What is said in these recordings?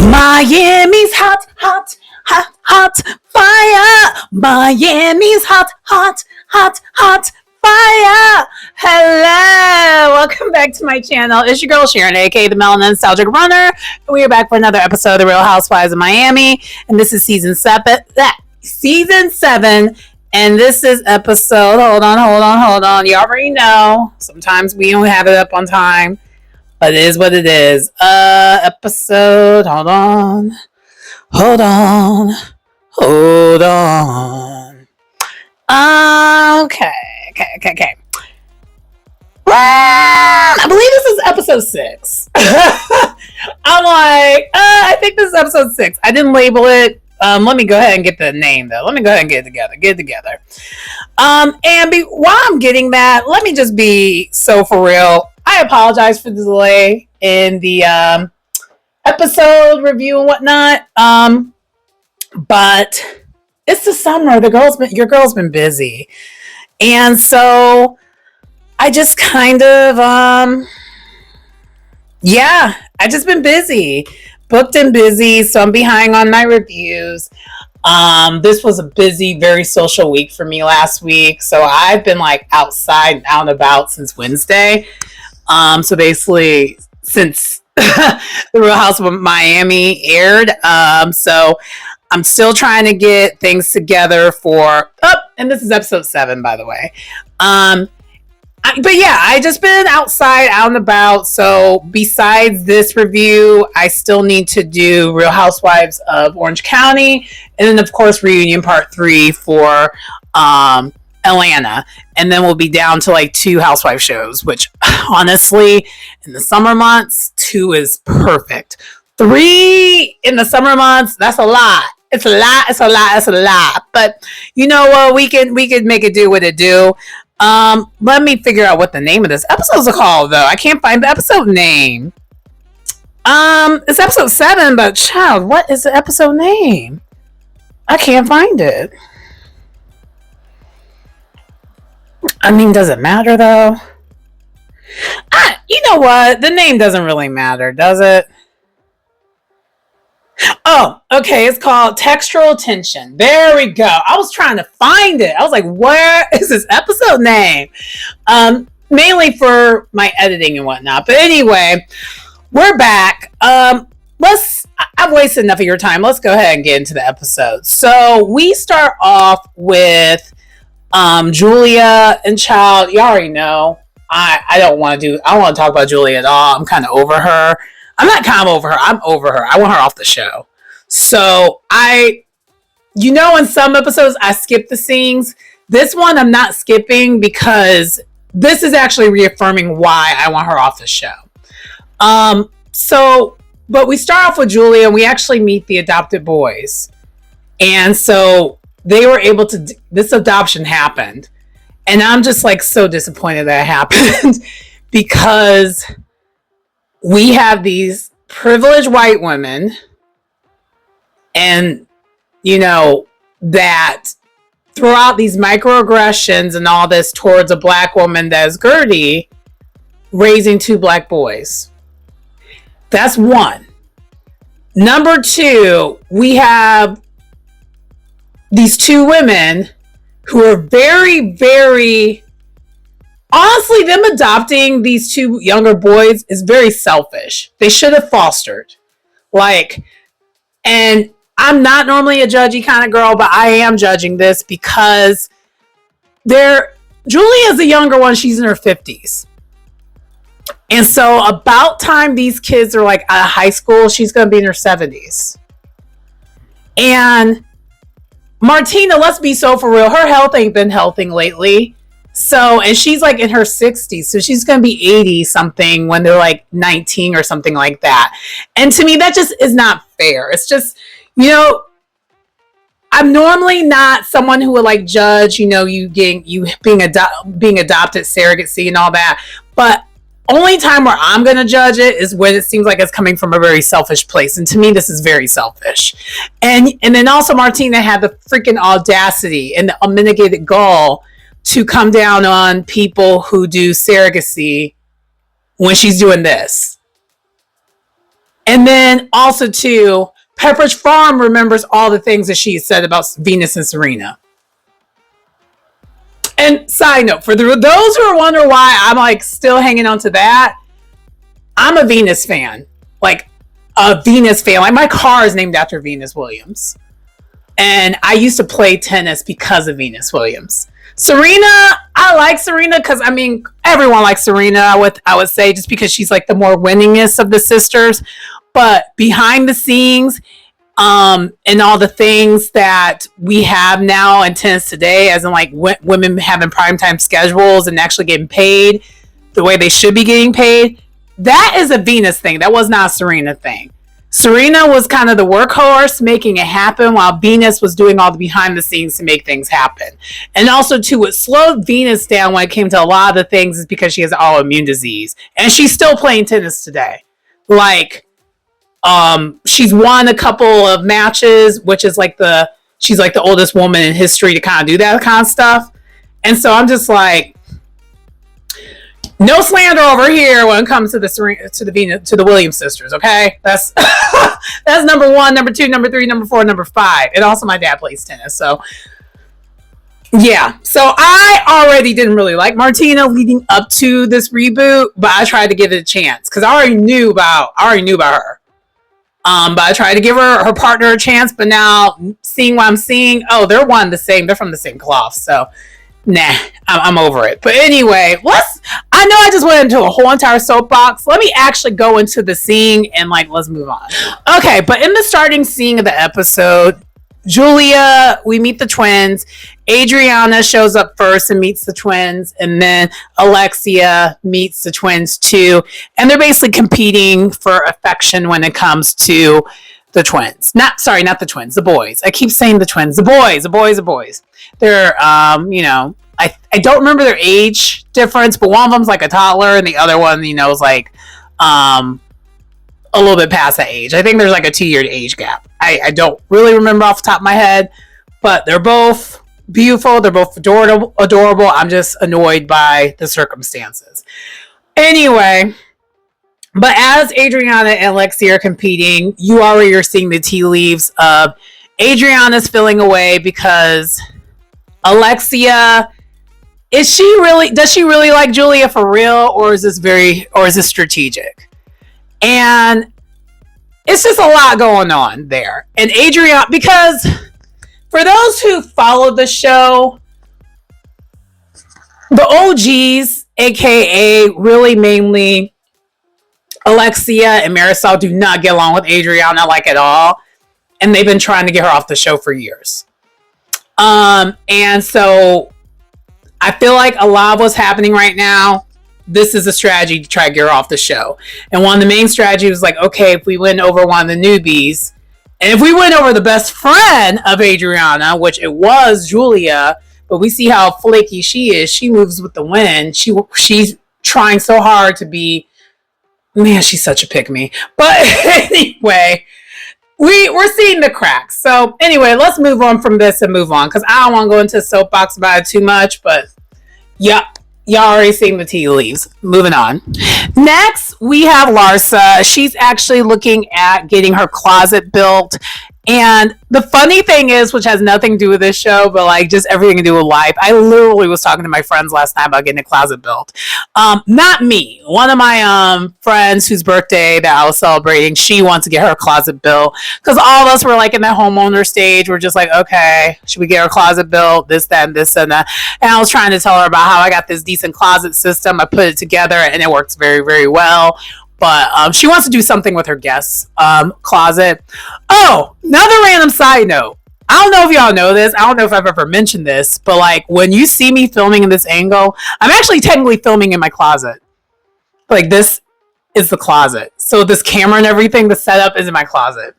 Miami's hot, hot, hot, hot fire. Miami's hot, hot, hot, hot fire. Hello, welcome back to my channel. It's your girl Sharon, aka the Melanin Nostalgic Runner. We are back for another episode of the Real Housewives of Miami, and this is season seven. And this is episode. Hold on. You already know. Sometimes we don't have it up on time. But it is what it is. Episode. Hold on. Okay. I believe this is episode 6. I'm like, I think this is episode 6. I didn't label it. Let me go ahead and get the name though. Let me go ahead and get it together. While I'm getting that, let me just be so for real. I apologize for the delay in the episode review and whatnot. But it's the summer. Your girl's been busy. And so I just kind of I just been busy. Booked and busy, so I'm behind on my reviews. This was a busy, very social week for me last week. So I've been like outside and out and about since Wednesday. So basically, since the Real House of Miami aired, so I'm still trying to get things together for. And this is episode 7, by the way. I just been outside, out and about. So besides this review, I still need to do Real Housewives of Orange County, and then of course Reunion Part 3 for Atlanta, and then we'll be down to like 2 housewife shows, which honestly in the summer months 2 is perfect. 3 in the summer months, that's a lot. It's a lot. But you know what, we can make it do what it do. Let me figure out what the name of this episode's called though. I can't find the episode name. It's episode 7, but child, what is the episode name? I can't find it. I mean, does it matter though? You know what? The name doesn't really matter, does it? Oh, okay. It's called Textual Tension. There we go. I was trying to find it. I was like, where is this episode name? Mainly for my editing and whatnot. But anyway, we're back. I've wasted enough of your time. Let's go ahead and get into the episode. So we start off with Julia and Child. You already know. I don't want to talk about Julia at all. I'm kind of over her. I'm not kind of over her. I'm over her. I want her off the show. So in some episodes I skip the scenes. This one I'm not skipping because this is actually reaffirming why I want her off the show. But we start off with Julia and we actually meet the adopted boys. And so they were able to, this adoption happened. And I'm just like so disappointed that it happened because we have these privileged white women and, that throughout these microaggressions and all this towards a black woman that is Gertie, raising 2 black boys. That's one. Number 2, we have these 2 women who are very, very, honestly, them adopting these 2 younger boys is very selfish. They should have fostered. And I'm not normally a judgy kind of girl, but I am judging this because Julia's the younger one. She's in her 50s. And so about time these kids are like out of high school, she's going to be in her 70s. And Martina, let's be so for real, her health ain't been healthy lately. So, and she's like in her 60s, so she's going to be 80 something when they're like 19 or something like that. And to me, that just is not fair. It's just, I'm normally not someone who would like judge, you being adopted, surrogacy and all that. But only time where I'm going to judge it is when it seems like it's coming from a very selfish place. And to me, this is very selfish. And then also Martina had the freaking audacity and the unmitigated gall to come down on people who do surrogacy when she's doing this. And then also too, Pepperidge Farm remembers all the things that she said about Venus and Serena. And side note, for those who are wondering why I'm like still hanging on to that, I'm a Venus fan. Like a Venus fan. Like my car is named after Venus Williams. And I used to play tennis because of Venus Williams. Serena, I like Serena because I mean everyone likes Serena. I would say just because she's like the more winningest of the sisters, but behind the scenes, and all the things that we have now in tennis today, as in like women having primetime schedules and actually getting paid the way they should be getting paid, that is a Venus thing. That was not a Serena thing. Serena was kind of the workhorse making it happen while Venus was doing all the behind the scenes to make things happen. And also too, what slowed Venus down when it came to a lot of the things is because she has autoimmune disease. And she's still playing tennis today. Like, she's won a couple of matches, which is like she's like the oldest woman in history to kind of do that kind of stuff. And so I'm just like, no slander over here when it comes to the Williams sisters. Okay, that's that's number one, number two, number three, number four, number five, and also my dad plays tennis. So yeah, so I already didn't really like Martina leading up to this reboot, but I tried to give it a chance because I already knew about her. But I tried to give her partner a chance. But now seeing what I'm seeing, oh, they're one the same. They're from the same cloth. So nah, I'm over it. But anyway, I know I just went into a whole entire soapbox. Let me actually go into the scene and let's move on. Okay, but in the starting scene of the episode, Julia, we meet the twins. Adriana shows up first and meets the twins, and then Alexia meets the twins too. And they're basically competing for affection when it comes to the twins. Not the twins, the boys. I keep saying the twins, the boys. They're, I don't remember their age difference, but one of them's like a toddler, and the other one, is like, a little bit past that age. I think there's like a 2-year age gap. I don't really remember off the top of my head, but they're both beautiful. They're both adorable. I'm just annoyed by the circumstances. Anyway, but as Adriana and Alexia are competing, you already are seeing the tea leaves of Adriana's feeling away because Alexia, does she really like Julia for real, or is this strategic? And it's just a lot going on there. And Adriana, because for those who follow the show, the OGs, aka really mainly Alexia and Marisol, do not get along with Adriana at all. And they've been trying to get her off the show for years. And so I feel like a lot of what's happening right now, this is a strategy to try to get her off the show. And one of the main strategies was like, okay, if we win over one of the newbies, and if we win over the best friend of Adriana, which it was Julia, but we see how flaky she is. She moves with the wind. She's trying so hard to be, man, she's such a pick-me. But anyway, we're seeing the cracks. So anyway, let's move on from this and move on, because I don't want to go into a soapbox about it too much, but yeah. Y'all already seen the tea leaves. Moving on. Next, we have Larsa. She's actually looking at getting her closet built. And the funny thing is, which has nothing to do with this show, but just everything to do with life. I literally was talking to my friends last night about getting a closet built. Not me. One of my friends whose birthday that I was celebrating, she wants to get her closet built. Because all of us were in that homeowner stage. We're just like, okay, should we get our closet built? This, that, and this, and that. And I was trying to tell her about how I got this decent closet system. I put it together and it works very, very well. But she wants to do something with her guest closet. Oh, another random side note. I don't know if y'all know this. I don't know if I've ever mentioned this. But when you see me filming in this angle, I'm actually technically filming in my closet. This is the closet. So this camera and everything, the setup is in my closet.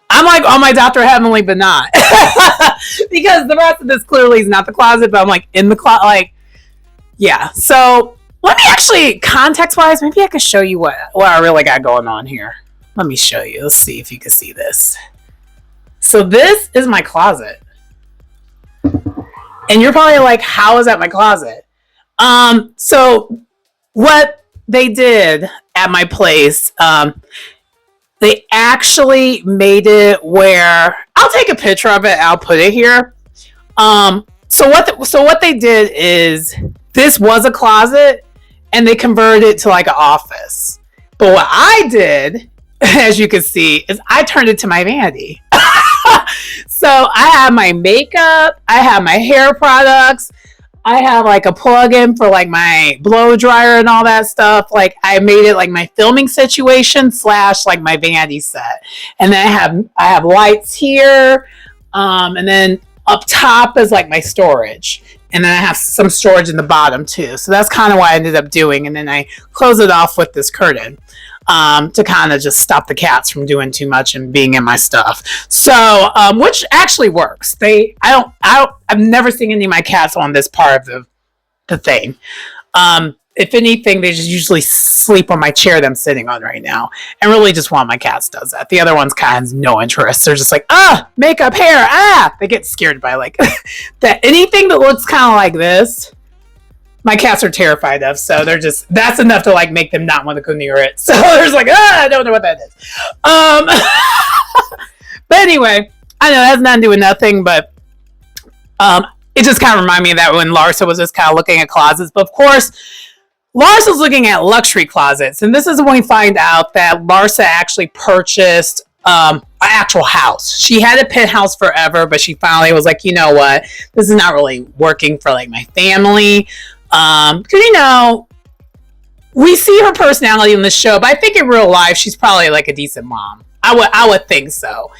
I'm on my Dr. Heavenly, but not. Because the rest of this clearly is not the closet. But I'm in the closet. Yeah. So let me actually, context-wise, maybe I could show you what I really got going on here. Let me show you. Let's see if you can see this. So this is my closet. And you're probably like, how is that my closet? So what they did at my place, they actually made it where I'll take a picture of it. I'll put it here. So what they did is this was a closet, and they converted it to like an office. But what I did, as you can see, is I turned it to my vanity. So I have my makeup, I have my hair products, I have like a plug-in for like my blow dryer and all that stuff. Like I made it like my filming situation / like my vanity set. And then I have lights here, and then up top is like my storage. And then I have some storage in the bottom too. So that's kind of what I ended up doing. And then I close it off with this curtain, to kind of just stop the cats from doing too much and being in my stuff. So, which actually works. I've never seen any of my cats on this part of the thing. If anything, they just usually sleep on my chair that I'm sitting on right now. And really just one of my cats does that. The other ones kind of has no interest. They're just like, makeup, hair, They get scared by like that. Anything that looks kind of like this, my cats are terrified of. So that's enough to like make them not want to go near it. So there's like, I don't know what that is. But anyway, I know that has nothing to do with nothing, but it just kind of reminded me of that when Larsa was just kind of looking at closets. But of course, Larsa's looking at luxury closets, and this is when we find out that Larsa actually purchased an actual house. She had a penthouse forever, but she finally was like, you know what, this is not really working for like my family. Because we see her personality in the show, but I think in real life she's probably like a decent mom. I would think so.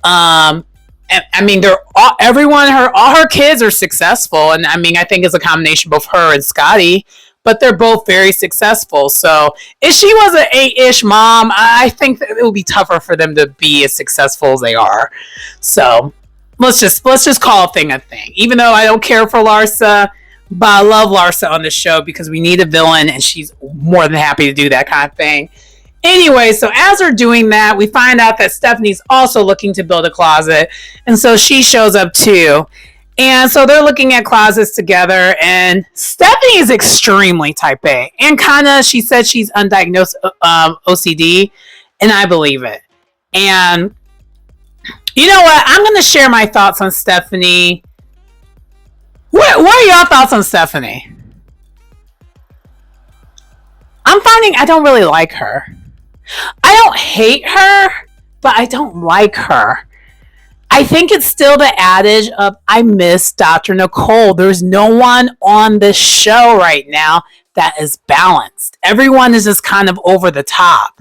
And I mean, all her kids are successful, and I mean, I think it's a combination of both her and Scotty. But they're both very successful. So if she was an 8-ish mom, I think that it would be tougher for them to be as successful as they are. So let's just call a thing a thing. Even though I don't care for Larsa, but I love Larsa on the show because we need a villain, and she's more than happy to do that kind of thing. Anyway, so as they're doing that, we find out that Stephanie's also looking to build a closet. And so she shows up too. And so they're looking at closets together, and Stephanie is extremely type A. And she said she's undiagnosed OCD, and I believe it. And you know what? I'm going to share my thoughts on Stephanie. What are your thoughts on Stephanie? I'm finding I don't really like her. I don't hate her, but I don't like her. I think it's still the adage of I miss Dr. Nicole. There's no one on this show right now that is balanced. Everyone is just kind of over the top.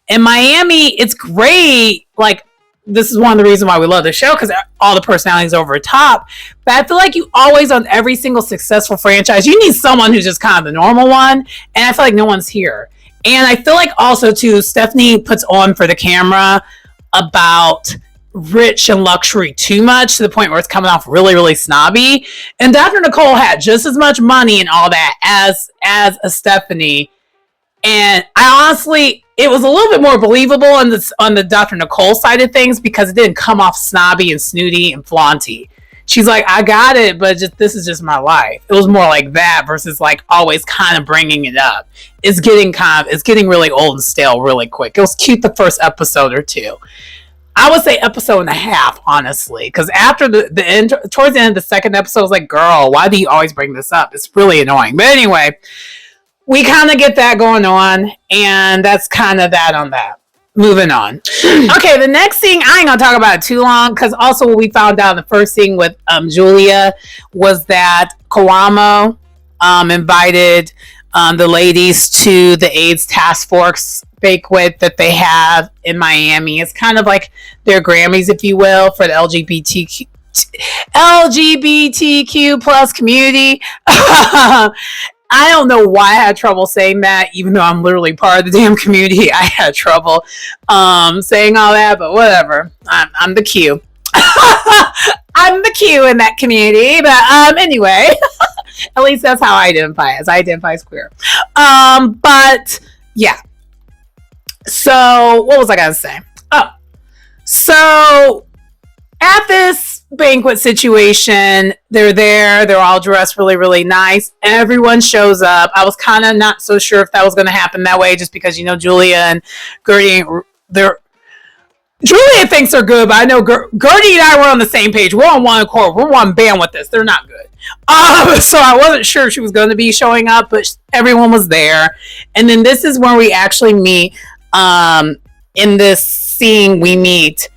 In Miami, it's great. Like, this is one of the reasons why we love the show, because all the personalities are over the top. But I feel like you always, on every single successful franchise, you need someone who's just kind of the normal one. And I feel like no one's here. And I feel like also, too, Stephanie puts on for the camera about rich and luxury too much to the point where it's coming off really, really snobby. And Dr. Nicole had just as much money and all that as a Stephanie. And I honestly, it was a little bit more believable on the Dr. Nicole side of things because it didn't come off snobby and snooty and flaunty. She's like, I got it, but this is just my life. It was more like that versus like always kind of bringing it up. It's getting really old and stale really quick. It was cute the first episode or two. I would say episode and a half, honestly, because after the end, towards the end of the second episode, I was like, girl, why do you always bring this up? It's really annoying. But anyway, we kind of get that going on, and that's kind of that on that. Moving on. Okay, the next thing, I ain't gonna talk about it too long, because also what we found out in the first thing with Julia was that Kawamo invited the ladies to the AIDS task force banquet that they have in Miami. It's kind of like their Grammys, if you will, for the LGBTQ plus community. I don't know why I had trouble saying that, even though I'm literally part of the damn community. I had trouble saying all that, but whatever. I'm the Q. I'm the Q in that community. But anyway, at least that's how I identify as. I identify as queer. But yeah. So what was I gonna say? Oh, so at this banquet situation, they're there. They're all dressed really, really nice. Everyone shows up. I was kind of not so sure if that was going to happen that way, just because Julia and Gertie, Julia thinks they're good, but I know Gertie and I were on the same page. We're on one accord. We're one band with this. They're not good. So I wasn't sure she was going to be showing up, but everyone was there. And then this is where we actually meet. In this scene, we meet.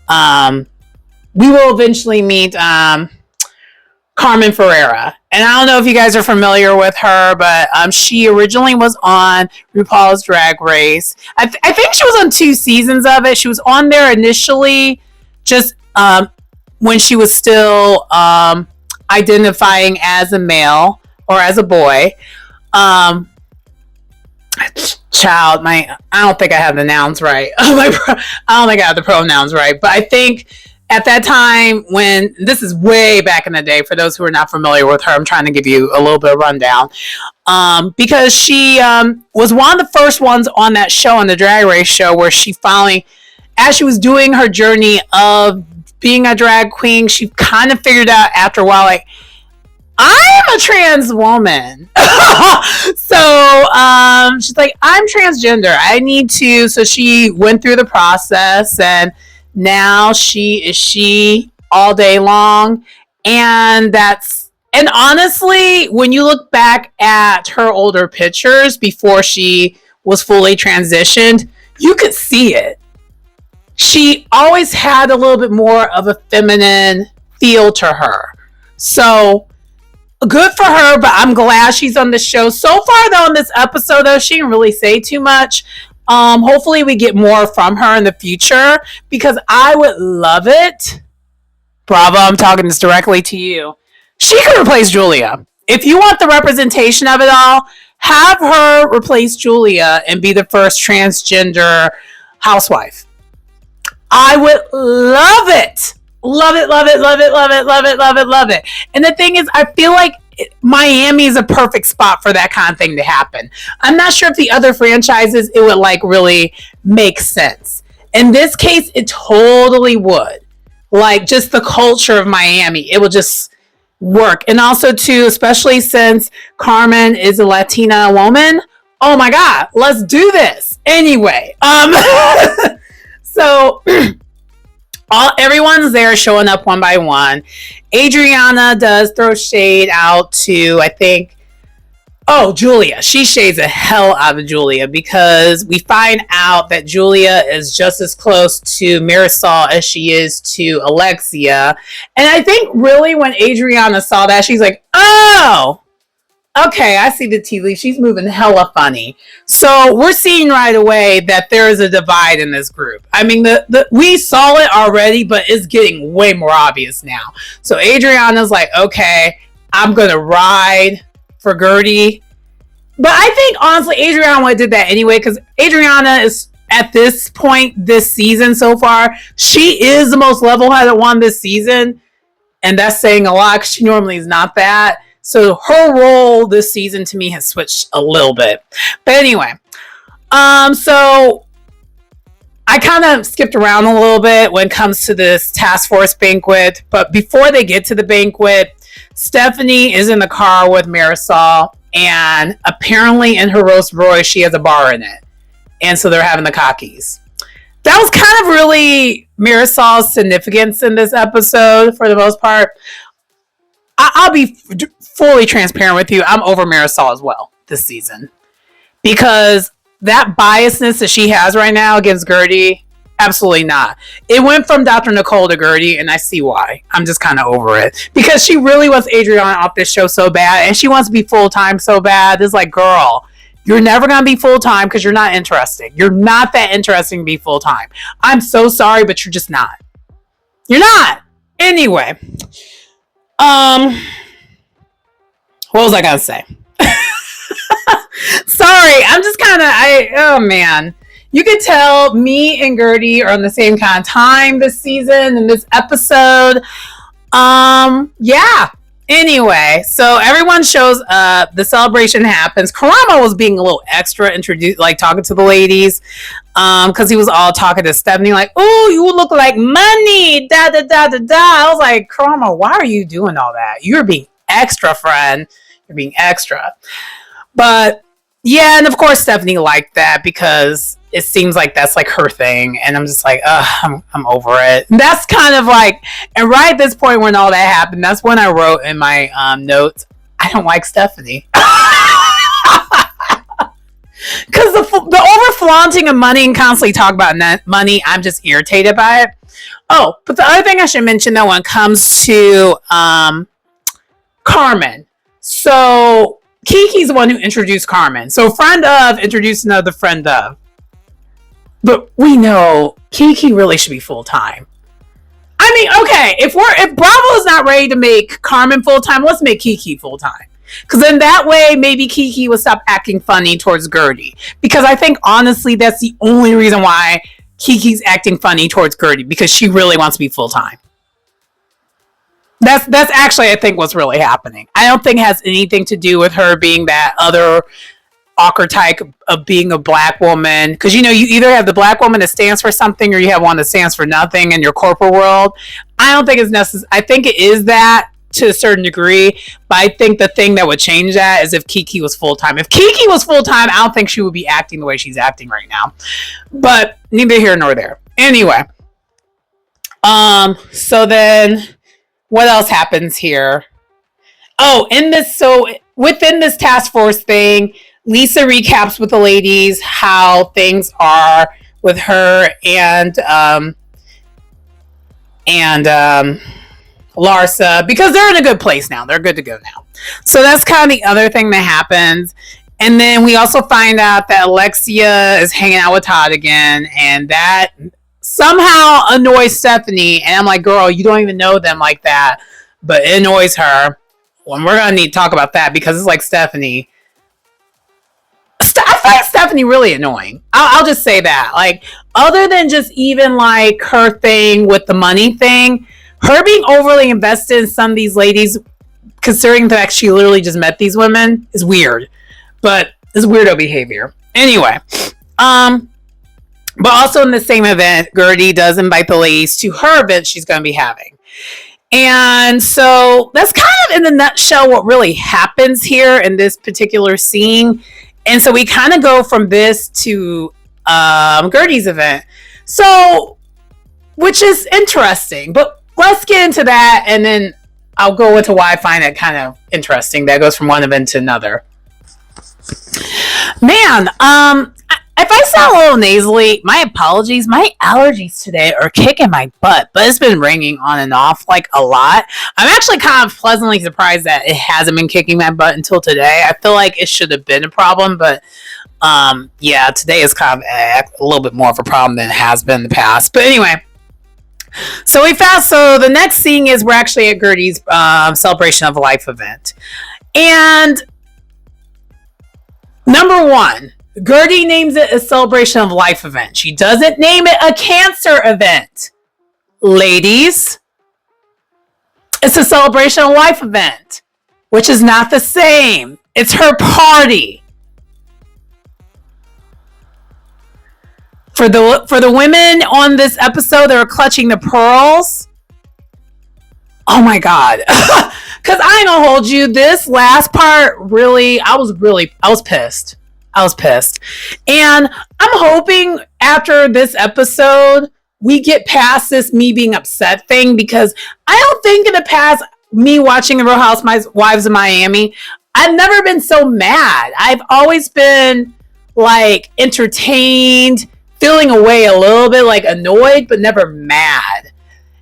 We will eventually meet Carmen Ferreira. And I don't know if you guys are familiar with her, but she originally was on RuPaul's Drag Race. I think she was on 2 seasons of it. She was on there initially just when she was still identifying as a male or as a boy. I don't think I have the nouns right. I don't think I have the pronouns right, but I think at that time, when this is way back in the day, for those who are not familiar with her, I'm trying to give you a little bit of rundown, because she was one of the first ones on that show, on the Drag Race show, where she finally, as she was doing her journey of being a drag queen, she kind of figured out after a while, like, I'm a trans woman. So she's like, I'm transgender. I need to. So she went through the process, and now she is she all day long. And honestly, when you look back at her older pictures before she was fully transitioned, you could see it. She always had a little bit more of a feminine feel to her. So good for her, but I'm glad she's on the show. So far, though, in this episode, though, she didn't really say too much. Hopefully we get more from her in the future, because I would love it. Bravo, I'm talking this directly to you. She could replace Julia. If you want the representation of it all, have her replace Julia and be the first transgender housewife. I would love it. Love it, love it, love it, love it, love it, love it, love it. And the thing is, I feel like Miami is a perfect spot for that kind of thing to happen. I'm not sure if the other franchises, it would like really make sense. In this case, it totally would. Like, just the culture of Miami, it will just work. And also too, especially since Carmen is a Latina woman, oh my God, let's do this. Anyway, so everyone's there showing up one by one. Adriana does throw shade out to, I think, Julia. She shades the hell out of Julia, because we find out that Julia is just as close to Marisol as she is to Alexia. And I think really when Adriana saw that, she's like, oh, okay, I see the tea leaf. She's moving hella funny. So we're seeing right away that there is a divide in this group. I mean, we saw it already, but it's getting way more obvious now. So Adriana's like, okay, I'm going to ride for Gertie. But I think, honestly, Adriana did that anyway, because Adriana is, at this point, this season so far, she is the most level-headed one this season. And that's saying a lot, because she normally is not that. So her role this season to me has switched a little bit. But anyway, so I kind of skipped around a little bit when it comes to this task force banquet. But before they get to the banquet, Stephanie is in the car with Marisol, and apparently in her Rolls Royce, she has a bar in it. And so they're having the cockies. That was kind of really Marisol's significance in this episode for the most part. I'll be fully transparent with you. I'm over Marisol as well this season, because that biasness that she has right now against Gertie, absolutely not. It went from Dr. Nicole to Gertie, and I see why. I'm just kind of over it, because she really wants Adriana off this show so bad, and she wants to be full-time so bad. It's like, girl, you're never going to be full-time because you're not interesting. You're not that interesting to be full-time. I'm so sorry, but you're just not. You're not. Anyway. What was I gonna say? Sorry, I'm just kind of, oh man. You could tell me and Gertie are on the same kind of time this season in this episode. Yeah. Anyway, so everyone shows up. The celebration happens. Karamo was being a little extra introduced, like talking to the ladies, because he was all talking to Stephanie, like, "Oh, you look like money." Da da da da da. I was like, Karamo, why are you doing all that? You're being extra, friend. You're being extra. But yeah, and of course Stephanie liked that, because it seems like that's like her thing, and I'm just like, I'm over it. And that's kind of like, and right at this point when all that happened, that's when I wrote in my notes, I don't like Stephanie. Because the over flaunting of money and constantly talk about money, I'm just irritated by it. Oh, but the other thing I should mention though, when it comes to Carmen. So Kiki's the one who introduced Carmen. So friend of introduced another friend of. But we know Kiki really should be full time. I mean, okay, if Bravo is not ready to make Carmen full time, let's make Kiki full time. Because then that way, maybe Kiki will stop acting funny towards Gertie. Because I think, honestly, that's the only reason why Kiki's acting funny towards Gertie. Because she really wants to be full-time. That's actually, I think, what's really happening. I don't think it has anything to do with her being that other archetype of being a black woman. Because, you know, you either have the black woman that stands for something or you have one that stands for nothing in your corporate world. I don't think it's necessary. I think it is that to a certain degree, but I think the thing that would change that is if Kiki was full-time. If Kiki was full-time, I don't think she would be acting the way she's acting right now. But neither here nor there. Anyway. So then what else happens here? Oh, within this task force thing, Lisa recaps with the ladies how things are with her and Larsa, because they're in a good place now. They're good to go now. So that's kind of the other thing that happens. And then we also find out that Alexia is hanging out with Todd again, and that somehow annoys Stephanie. And I'm like, girl, you don't even know them like that, but it annoys her. Well, we're going to need to talk about that because it's like Stephanie. I find Stephanie really annoying. I'll just say that. Like, other than just even like her thing with the money thing, her being overly invested in some of these ladies, considering the fact she literally just met these women, is weird. But it's weirdo behavior. Anyway, but also in the same event, Gertie does invite the ladies to her event she's going to be having. And so that's kind of in a nutshell what really happens here in this particular scene. And so we kind of go from this to Gertie's event. So, which is interesting. But let's get into that, and then I'll go into why I find it kind of interesting. That goes from one event to another. Man, if I sound a little nasally, my apologies. My allergies today are kicking my butt, but it's been ringing on and off like a lot. I'm actually kind of pleasantly surprised that it hasn't been kicking my butt until today. I feel like it should have been a problem, but yeah, today is kind of a little bit more of a problem than it has been in the past. But anyway. So the next scene is we're actually at Gertie's celebration of life event. And number one, Gertie names it a celebration of life event. She doesn't name it a cancer event. Ladies, it's a celebration of life event, which is not the same. It's her party. For the women on this episode that are clutching the pearls, oh my God. Because I ain't gonna hold you, this last part really, I was pissed. I was pissed. And I'm hoping after this episode, we get past this me being upset thing, because I don't think in the past, me watching the Real Housewives of Miami, I've never been so mad. I've always been like entertained, feeling away a little bit, like annoyed, but never mad.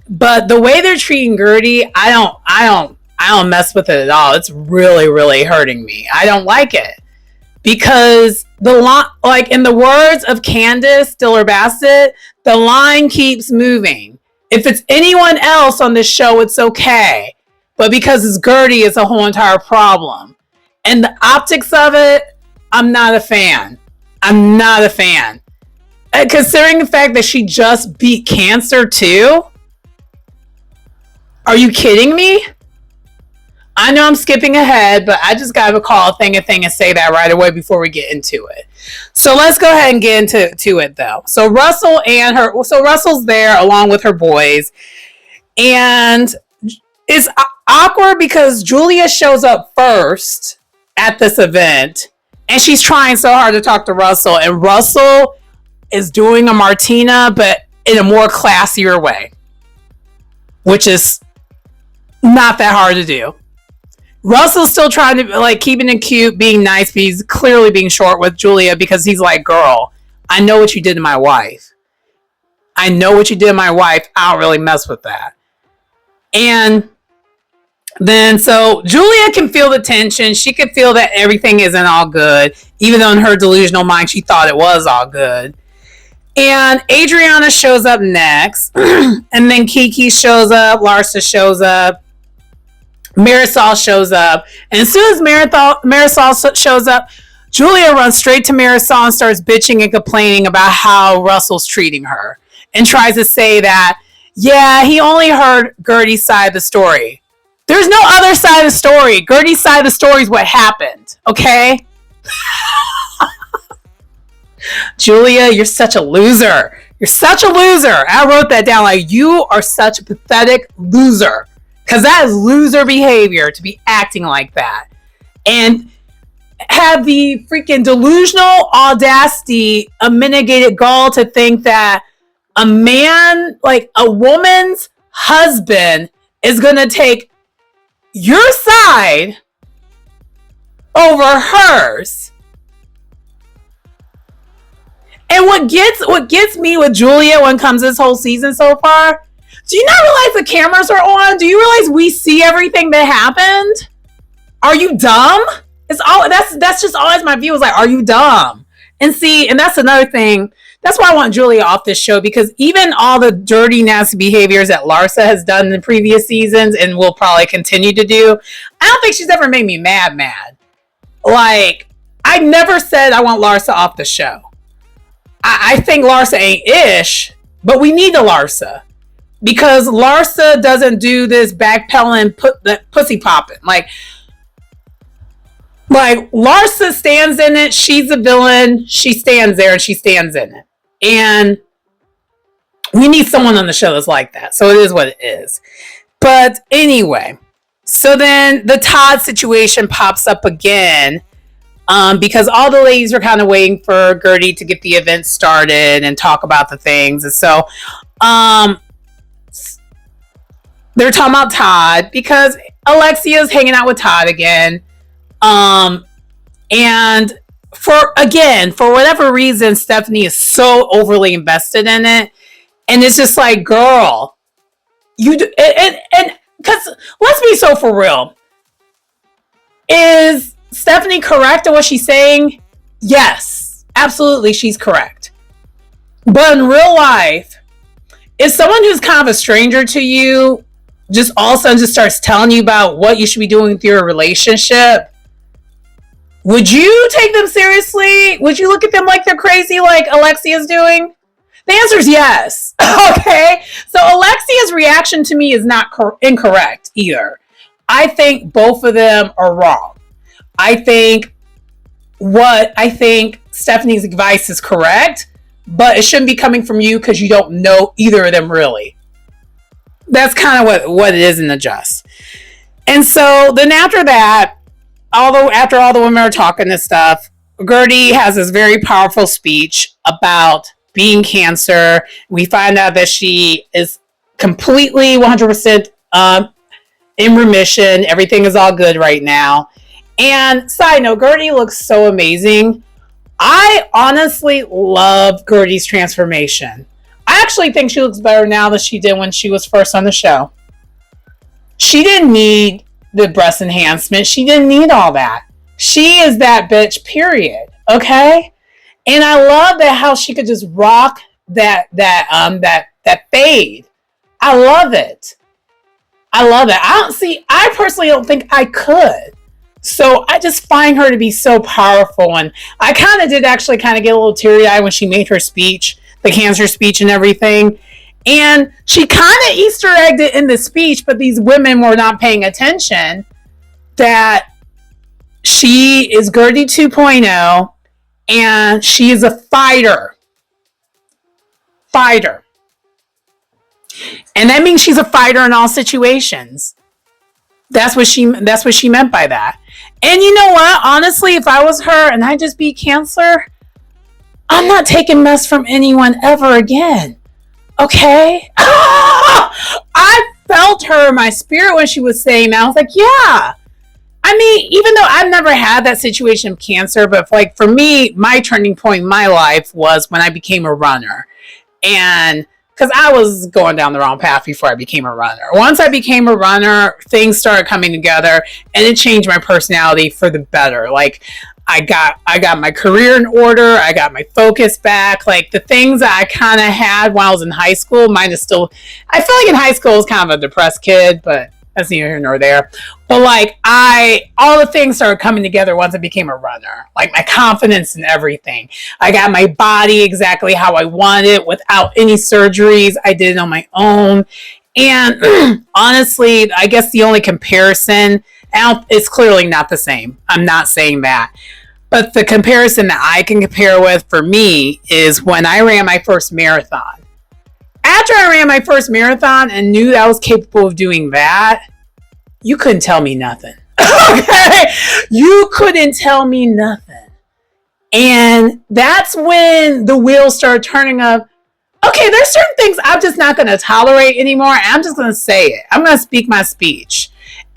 But the way they're treating Gertie, I don't mess with it at all. It's really, really hurting me. I don't like it. Because like in the words of Candace Diller Bassett, the line keeps moving. If it's anyone else on this show, it's okay. But because it's Gertie, it's a whole entire problem. And the optics of it, I'm not a fan. I'm not a fan. Considering the fact that she just beat cancer too? Are you kidding me? I know I'm skipping ahead, but I just gotta call a thing and say that right away before we get into it. So let's go ahead and get into it though. So Russell's there along with her boys, and it's awkward because Julia shows up first at this event, and she's trying so hard to talk to Russell, and Russell is doing a Martina, but in a more classier way, which is not that hard to do. Russell's still trying to like keeping it cute, being nice, but he's clearly being short with Julia because he's like, girl, I know what you did to my wife. I know what you did to my wife. I don't really mess with that. And then so Julia can feel the tension. She could feel that everything isn't all good, even though in her delusional mind she thought it was all good. And Adriana shows up next. And then Kiki shows up. Larsa shows up. Marisol shows up. And as soon as Marisol shows up, Julia runs straight to Marisol and starts bitching and complaining about how Russell's treating her. And tries to say that, yeah, he only heard Gertie's side of the story. There's no other side of the story. Gertie's side of the story is what happened. Okay? Julia, you're such a loser. You're such a loser. I wrote that down like, you are such a pathetic loser. Because that is loser behavior to be acting like that. And have the freaking delusional audacity, unmitigated gall to think that a man, like a woman's husband, is going to take your side over hers. And what gets me with Julia when it comes to this whole season so far, do you not realize the cameras are on? Do you realize we see everything that happened? Are you dumb? That's just always my view, is like, are you dumb? And see, and that's another thing. That's why I want Julia off this show, because even all the dirty, nasty behaviors that Larsa has done in previous seasons and will probably continue to do, I don't think she's ever made me mad. Like, I never said I want Larsa off the show. I think Larsa ain't ish, but we need a Larsa. Because Larsa doesn't do this backpedaling, pussy popping. Like Larsa stands in it. She's a villain. She stands there and she stands in it. And we need someone on the show that's like that. So it is what it is. But anyway, so then the Todd situation pops up again. Because all the ladies were kind of waiting for Gertie to get the event started and talk about the things. And so they're talking about Todd because Alexia's hanging out with Todd again. And for whatever reason, Stephanie is so overly invested in it. And it's just like, girl, you do, and because let's be so for real. Is Stephanie correct in what she's saying? Yes, absolutely, she's correct. But in real life, if someone who's kind of a stranger to you just all of a sudden just starts telling you about what you should be doing with your relationship, would you take them seriously? Would you look at them like they're crazy like Alexia's doing? The answer is yes. Okay? So Alexia's reaction to me is not incorrect either. I think both of them are wrong. I think Stephanie's advice is correct, but it shouldn't be coming from you because you don't know either of them really. That's kind of what it is in the just. And so then after that, after all the women are talking this stuff, Gertie has this very powerful speech about being Cancer. We find out that she is completely 100% in remission. Everything is all good right now. And side note, Gertie looks so amazing. I honestly love Gertie's transformation. I actually think she looks better now than she did when she was first on the show. She didn't need the breast enhancement. She didn't need all that. She is that bitch, period. Okay? And I love that how she could just rock that fade. I love it. I personally don't think I could. So I just find her to be so powerful. And I kind of did actually kind of get a little teary-eyed when she made her speech, the Cancer speech and everything. And she kind of Easter egged it in the speech, but these women were not paying attention that she is Gertie 2.0 and she is a fighter. And that means she's a fighter in all situations. That's what she meant by that. And you know what? Honestly, if I was her and I just beat Cancer, I'm not taking mess from anyone ever again. Okay? I felt her in my spirit when she was saying that. I was like, yeah. I mean, even though I've never had that situation of cancer, but like for me, my turning point in my life was when I became a runner. And because I was going down the wrong path before I became a runner. Once I became a runner, things started coming together and it changed my personality for the better. Like I got my career in order, I got my focus back. Like the things that I kind of had when I was in high school, mine is still, I feel like in high school I was kind of a depressed kid, but that's neither here nor there. But like all the things started coming together once I became a runner. Like my confidence and everything. I got my body exactly how I wanted it without any surgeries. I did it on my own. And honestly, I guess the only comparison, it's clearly not the same. I'm not saying that. But the comparison that I can compare with for me is when I ran my first marathon. After I ran my first marathon and knew that I was capable of doing that, you couldn't tell me nothing. Okay? You couldn't tell me nothing. And that's when the wheels started turning up. Okay, there's certain things I'm just not going to tolerate anymore. I'm just going to say it. I'm going to speak my speech.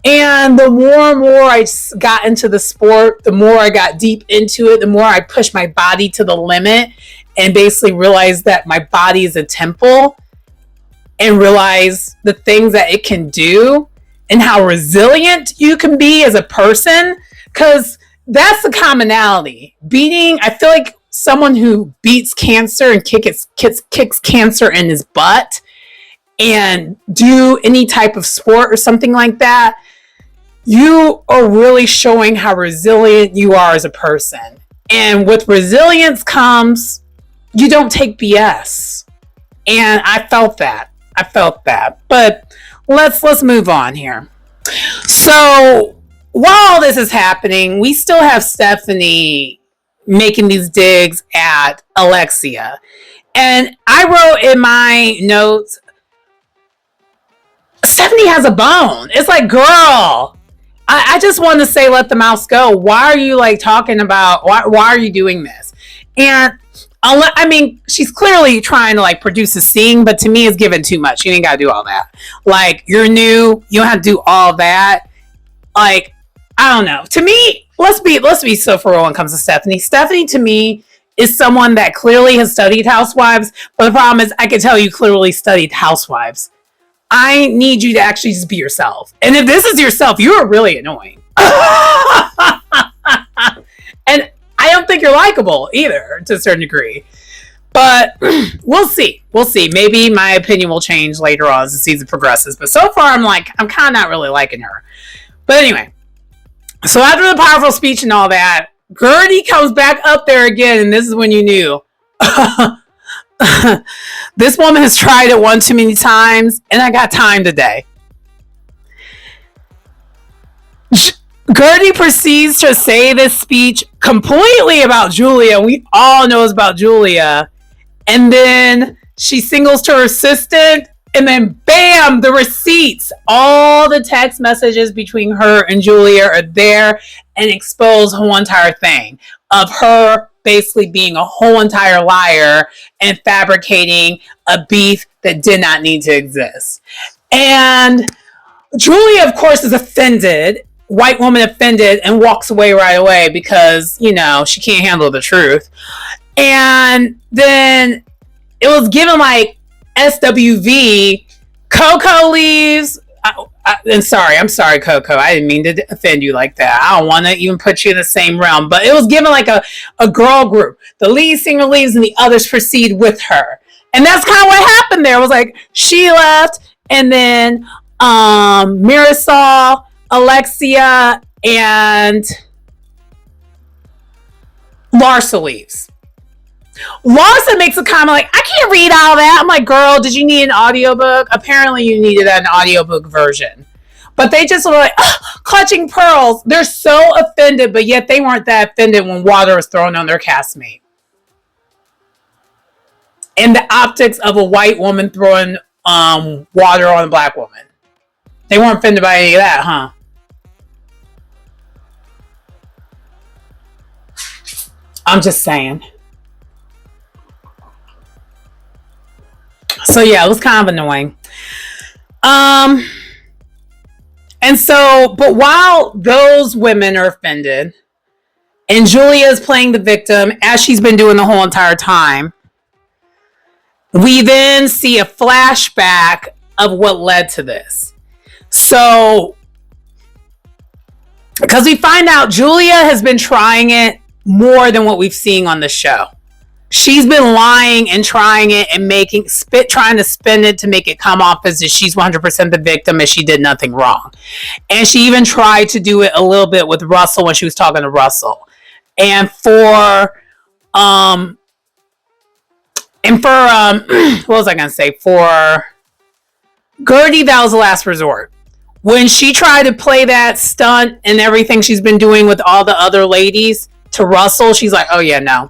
And the more and more I got into the sport, the more I got deep into it, the more I pushed my body to the limit and basically realized that my body is a temple and realize the things that it can do and how resilient you can be as a person. Because that's the commonality. I feel like someone who beats cancer and kicks cancer in his butt and do any type of sport or something like that, you are really showing how resilient you are as a person. And with resilience comes, you don't take BS. And I felt that. But let's move on here. So while this is happening, we still have Stephanie making these digs at Alexia. And I wrote in my notes, Stephanie has a bone. It's like, girl, I just want to say, let the mouse go. Why are you like talking about, why are you doing this? And I mean, she's clearly trying to like produce a scene, but to me it's given too much. You ain't got to do all that. Like, you're new. You don't have to do all that. Like, I don't know. To me, let's be so for real when it comes to Stephanie. Stephanie, to me, is someone that clearly has studied Housewives, but the problem is I can tell you clearly studied Housewives. I need you to actually just be yourself. And if this is yourself, you are really annoying. And I don't think you're likable either, to a certain degree. But we'll see. We'll see. Maybe my opinion will change later on as the season progresses. But so far, I'm kind of not really liking her. But anyway, so after the powerful speech and all that, Gertie comes back up there again, and this is when you knew. This woman has tried it one too many times, and I got time today. Gertie proceeds to say this speech completely about Julia. We all know it's about Julia. And then she signals to her assistant, and then bam, the receipts. All the text messages between her and Julia are there and expose the whole entire thing of her basically being a whole entire liar and fabricating a beef that did not need to exist. And Julia, of course, is offended, white woman offended, and walks away right away because, she can't handle the truth. And then it was given like SWV. Coco leaves. I'm sorry, Coco. I didn't mean to offend you like that. I don't want to even put you in the same realm. But it was given like a girl group. The lead singer leaves and the others proceed with her. And that's kind of what happened there. It was like she left, and then Marisol, Alexia, and Larsa leaves. Larsa makes a comment like, I can't read all that. I'm like, girl, did you need an audiobook? Apparently you needed an audiobook version. But they just were like, clutching pearls. They're so offended, but yet they weren't that offended when water was thrown on their castmate. And the optics of a white woman throwing water on a black woman. They weren't offended by any of that, huh? I'm just saying. So yeah, it was kind of annoying. And so, but while those women are offended and Julia is playing the victim as she's been doing the whole entire time, we then see a flashback of what led to this. So, because we find out Julia has been trying it more than what we've seen on the show. She's been lying and trying it and trying to spin it to make it come off as if she's 100% the victim and she did nothing wrong. And she even tried to do it a little bit with Russell when she was talking to Russell. And for what was I gonna say? For Gertie, that was the last resort. When she tried to play that stunt and everything she's been doing with all the other ladies to Russell, she's like, oh yeah, no.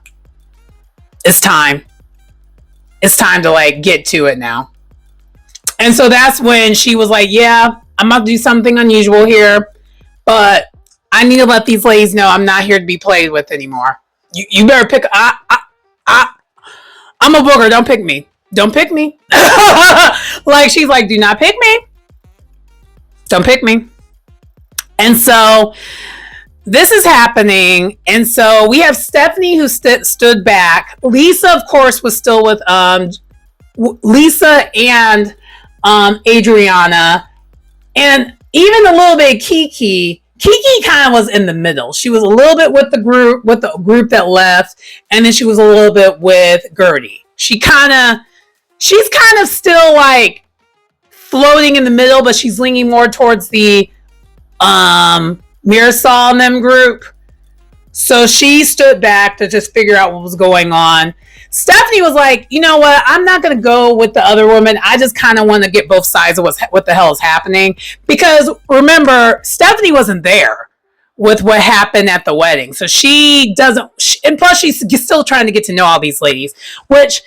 It's time. It's time to like get to it now. And so that's when she was like, yeah, I'm about to do something unusual here, but I need to let these ladies know I'm not here to be played with anymore. You better pick. I'm a booger. Don't pick me. Don't pick me. Like she's like, do not pick me. Don't pick me. And so this is happening. And so we have Stephanie who stood back. Lisa, of course, was still with Lisa and Adriana. And even a little bit of Kiki. Kiki kind of was in the middle. She was a little bit with the group that left. And then she was a little bit with Gertie. She's kind of still like floating in the middle, but she's leaning more towards the Marisol and them group. So she stood back to just figure out what was going on. Stephanie was like, you know what? I'm not going to go with the other woman. I just kind of want to get both sides of what the hell is happening. Because remember, Stephanie wasn't there with what happened at the wedding. So she doesn't, and plus she's still trying to get to know all these ladies, which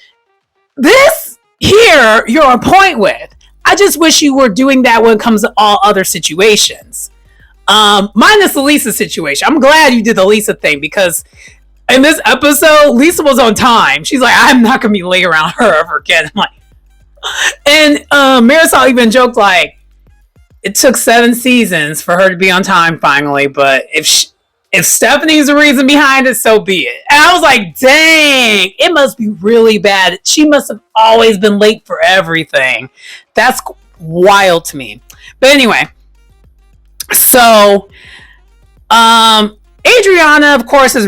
this here you're on point with. I just wish you were doing that when it comes to all other situations. Minus the Lisa situation. I'm glad you did the Lisa thing because in this episode, Lisa was on time. She's like, I'm not going to be late around her ever again. I'm like, and Marisol even joked like, it took 7 seasons for her to be on time finally, but if Stephanie's the reason behind it, so be it. And I was like, dang, it must be really bad. She must have always been late for everything. That's wild to me. But anyway, so Adriana, of course, is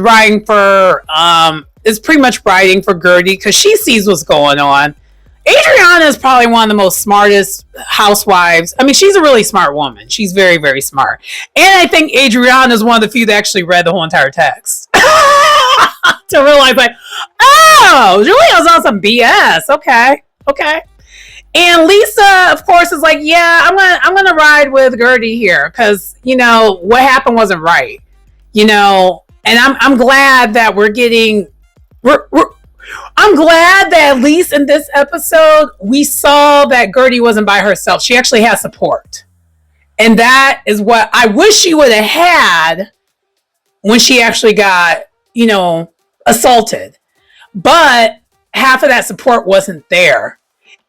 pretty much riding for Gertie because she sees what's going on. Adriana is probably one of the most smartest housewives. I mean, she's a really smart woman. She's very, very smart. And I think Adriana is one of the few that actually read the whole entire text. To realize like, oh, Julia's on some BS. Okay. And Lisa, of course, is like, yeah, I'm gonna ride with Gertie here because, you know, what happened wasn't right. You know, and I'm glad that I'm glad that at least in this episode, we saw that Gertie wasn't by herself. She actually has support. And that is what I wish she would have had when she actually got, you know, assaulted. But half of that support wasn't there.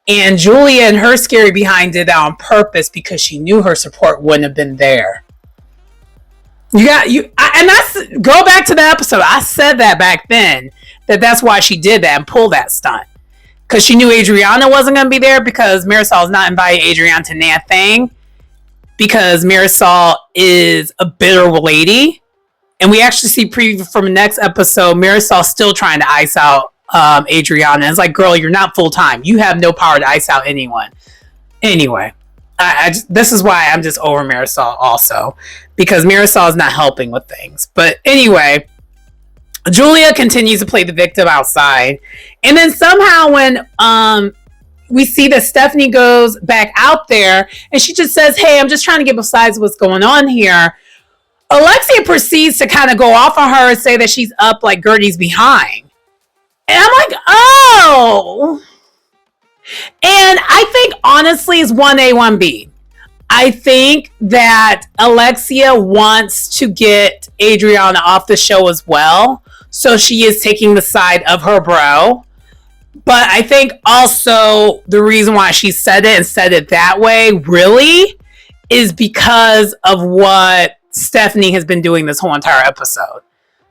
And Julia and her scary behind did that on purpose because she knew her support wouldn't have been there. Go back to the episode. I said that back then. That's why she did that and pulled that stunt. Because she knew Adriana wasn't going to be there because Marisol's not inviting Adriana to Nathang. Because Marisol is a bitter lady. And we actually see preview from the next episode, Marisol's still trying to ice out Adriana. It's like, girl, you're not full time. You have no power to ice out anyone. Anyway, this is why I'm just over Marisol also. Because Marisol is not helping with things. But anyway, Julia continues to play the victim outside. And then somehow when we see that Stephanie goes back out there and she just says, hey, I'm just trying to get both sides of what's going on here. Alexia proceeds to kind of go off on her and say that she's up like Gertie's behind. And I'm like, oh. And I think honestly it's 1A, 1B. I think that Alexia wants to get Adriana off the show as well. So she is taking the side of her bro. But I think also the reason why she said it and said it that way really is because of what Stephanie has been doing this whole entire episode.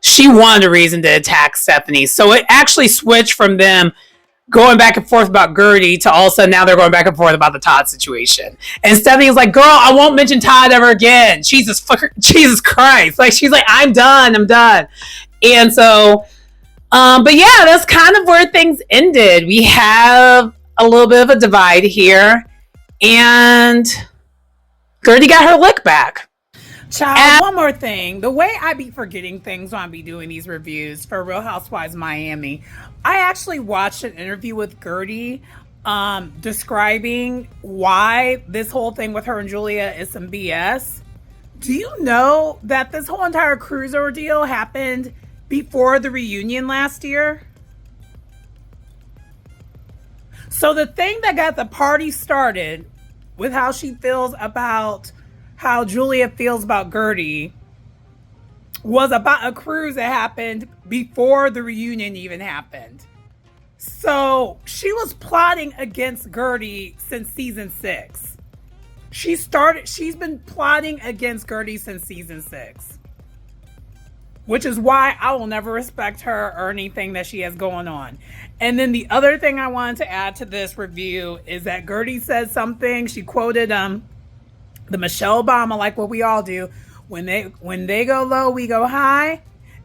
She wanted a reason to attack Stephanie. So it actually switched from them going back and forth about Gertie to all of a sudden now they're going back and forth about the Todd situation. And Stephanie was like, girl, I won't mention Todd ever again. Jesus Christ. Like, she's like, I'm done. And so, but yeah, that's kind of where things ended. We have a little bit of a divide here. And Gertie got her lick back. Child, one more thing. The way I be forgetting things when I be doing these reviews for Real Housewives Miami, I actually watched an interview with Gertie describing why this whole thing with her and Julia is some BS. Do you know that this whole entire cruise ordeal happened before the reunion last year? So the thing that got the party started with how she feels about how Julia feels about Gertie was about a cruise that happened before the reunion even happened. So she was plotting against Gertie since season 6. She's been plotting against Gertie since season 6. Which is why I will never respect her or anything that she has going on. And then the other thing I wanted to add to this review is that Gertie said something. She quoted the Michelle Obama, like what we all do. When they go low, we go high.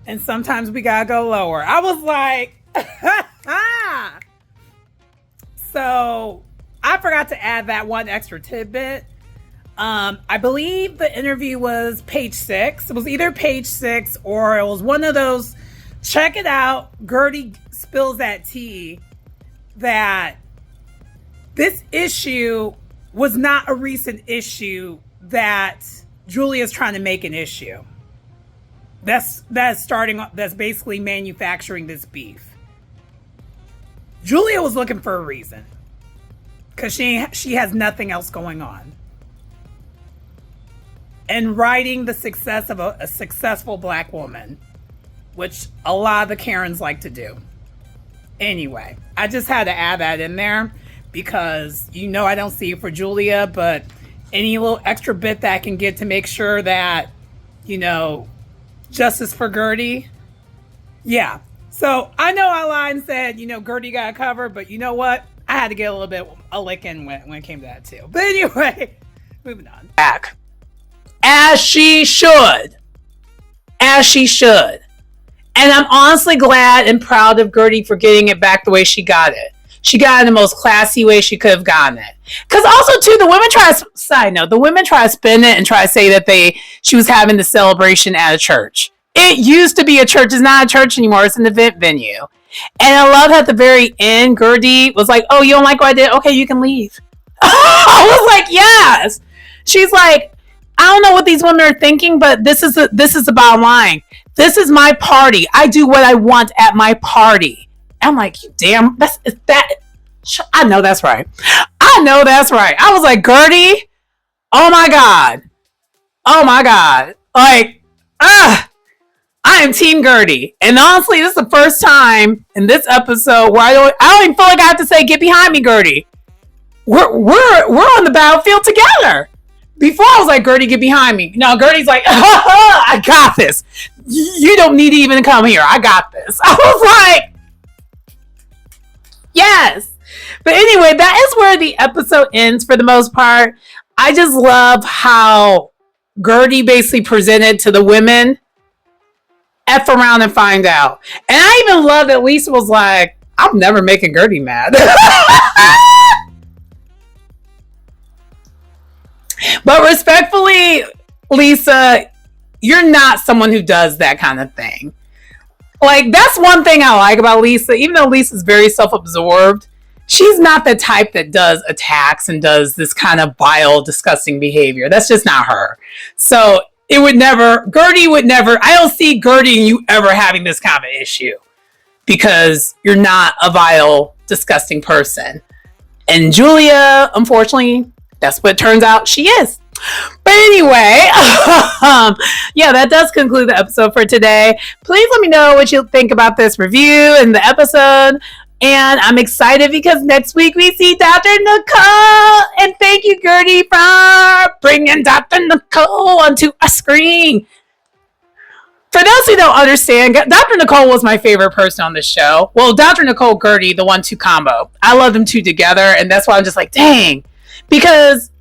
And sometimes we gotta go lower. I was like, so I forgot to add that one extra tidbit. I believe the interview was page 6. It was either page 6 or it was one of those, check it out, Gertie spills that tea that this issue was not a recent issue that Julia's trying to make an issue. That's basically manufacturing this beef. Julia was looking for a reason because she has nothing else going on. And riding the success of a successful black woman, which a lot of the Karens like to do. Anyway, I just had to add that in there because I don't see it for Julia, but any little extra bit that I can get to make sure that, justice for Gertie. Yeah. So I know I lied and said, Gertie got covered, but you know what? I had to get a little bit a lick in when it came to that too. But anyway, moving on. Back. As she should. And I'm honestly glad and proud of Gertie for getting it back the way she got it. She got it in the most classy way she could have gotten it. Because also, too, the women try to spin it and try to say that she was having the celebration at a church. It used to be a church. It's not a church anymore. It's an event venue. And I love at the very end, Gertie was like, oh, you don't like what I did? Okay, you can leave. I was like, yes. She's like, I don't know what these women are thinking, but this is the bottom line. This is my party. I do what I want at my party. I'm like, damn, I know that's right. I was like, Gertie, oh my God. Like, I am Team Gertie. And honestly, this is the first time in this episode where I don't even feel like I have to say, get behind me, Gertie. We're on the battlefield together. Before I was like, Gertie, get behind me. No, Gertie's like, I got this. You don't need to even come here. I got this. I was like, yes. But anyway, that is where the episode ends for the most part. I just love how Gertie basically presented to the women, F around and find out. And I even love that Lisa was like, I'm never making Gertie mad. But respectfully, Lisa, you're not someone who does that kind of thing. Like, that's one thing I like about Lisa. Even though Lisa's very self-absorbed, she's not the type that does attacks and does this kind of vile, disgusting behavior. That's just not her. So Gertie would never, I don't see Gertie and you ever having this kind of issue because you're not a vile, disgusting person. And Julia, unfortunately, that's what it turns out she is. But anyway, yeah, that does conclude the episode for today. Please let me know what you think about this review and the episode. And I'm excited because next week we see Dr. Nicole. And thank you, Gertie, for bringing Dr. Nicole onto a screen. For those who don't understand, Dr. Nicole was my favorite person on the show. Well, Dr. Nicole, Gertie, the 1-2 combo. I love them two together, and that's why I'm just like, dang. Because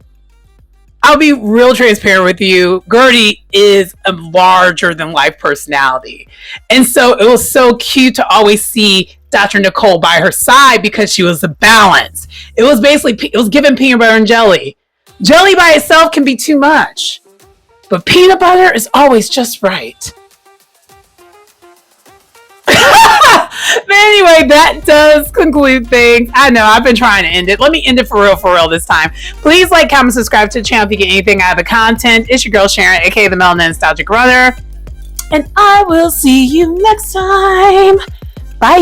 I'll be real transparent with you. Gertie is a larger than life personality. And so it was so cute to always see Dr. Nicole by her side because she was a balance. It was basically, it was giving peanut butter and jelly. Jelly by itself can be too much, but peanut butter is always just right. But anyway, that does conclude things. I know I've been trying to end it. Let me end it for real this time. Please like, comment, subscribe to the channel if you get anything out of the content. It's your girl Sharon, aka the Melanin Nostalgic Runner, and I will see you next time. Bye.